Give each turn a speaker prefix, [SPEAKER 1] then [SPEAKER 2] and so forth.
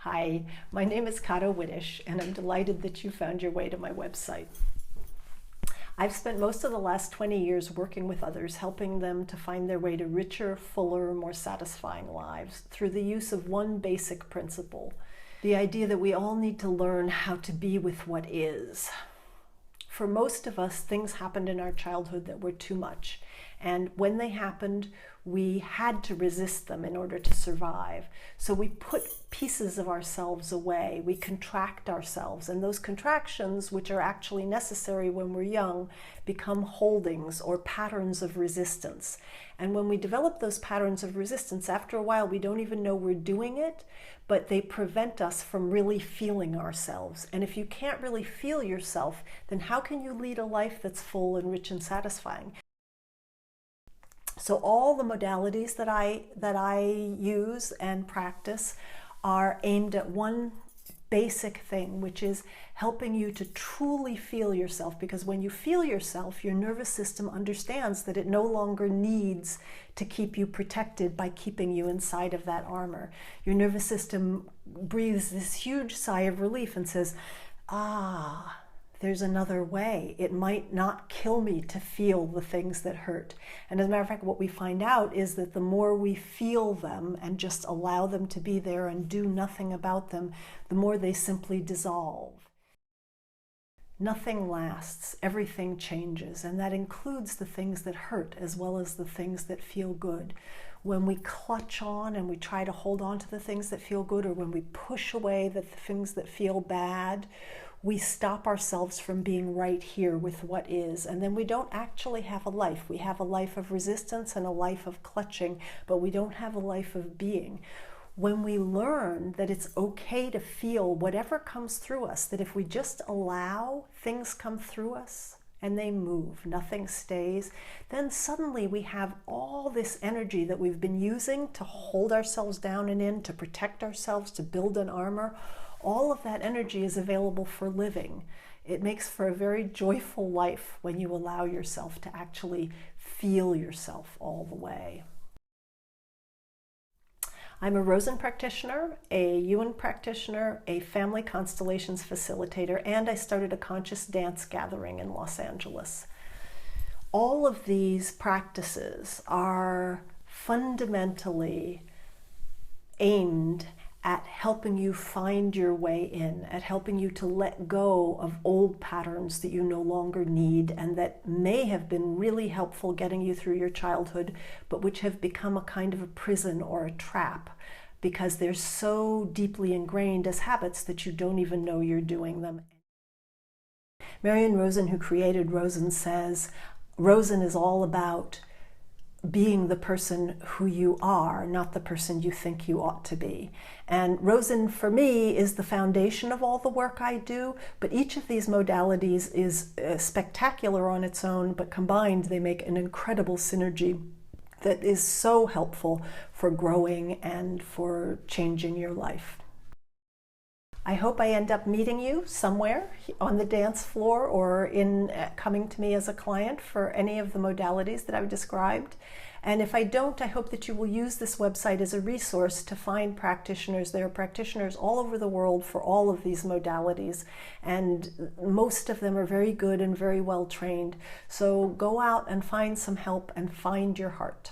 [SPEAKER 1] Hi, my name is Kato Wittich, and I'm delighted that you found your way to my website. I've spent most of the last 20 years working with others, helping them to find their way to richer, fuller, more satisfying lives through the use of one basic principle, the idea that we all need to learn how to be with what is. For most of us, things happened in our childhood that were too much. And when they happened, we had to resist them in order to survive. So we put pieces of ourselves away. We contract ourselves. And those contractions, which are actually necessary when we're young, become holdings or patterns of resistance. And when we develop those patterns of resistance, after a while, we don't even know we're doing it, but they prevent us from really feeling ourselves. And if you can't really feel yourself, then how can you lead a life that's full and rich and satisfying? So all the modalities that I use and practice are aimed at one basic thing, which is helping you to truly feel yourself. Because when you feel yourself, your nervous system understands that it no longer needs to keep you protected by keeping you inside of that armor. Your nervous system breathes this huge sigh of relief and says, ah, there's another way. It might not kill me to feel the things that hurt. And as a matter of fact, what we find out is that the more we feel them and just allow them to be there and do nothing about them, the more they simply dissolve. Nothing lasts, everything changes, and that includes the things that hurt as well as the things that feel good. When we clutch on and we try to hold on to the things that feel good, or when we push away the things that feel bad, we stop ourselves from being right here with what is, and then we don't actually have a life. We have a life of resistance and a life of clutching, but we don't have a life of being. When we learn that it's okay to feel whatever comes through us, that if we just allow things come through us and they move, nothing stays, then suddenly we have all this energy that we've been using to hold ourselves down and in, to protect ourselves, to build an armor. All of that energy is available for living. It makes for a very joyful life when you allow yourself to actually feel yourself all the way. I'm a Rosen practitioner, a Yuan practitioner, a family constellations facilitator, and I started a conscious dance gathering in Los Angeles. All of these practices are fundamentally aimed at helping you find your way in, at helping you to let go of old patterns that you no longer need and that may have been really helpful getting you through your childhood, but which have become a kind of a prison or a trap because they're so deeply ingrained as habits that you don't even know you're doing them. Marion Rosen, who created Rosen, says, Rosen is all about being the person who you are, not the person you think you ought to be. And Rosen, for me, is the foundation of all the work I do, but each of these modalities is spectacular on its own, but combined they make an incredible synergy that is so helpful for growing and for changing your life. I hope I end up meeting you somewhere on the dance floor or in coming to me as a client for any of the modalities that I've described. And if I don't, I hope that you will use this website as a resource to find practitioners. There are practitioners all over the world for all of these modalities, and most of them are very good and very well trained. So go out and find some help and find your heart.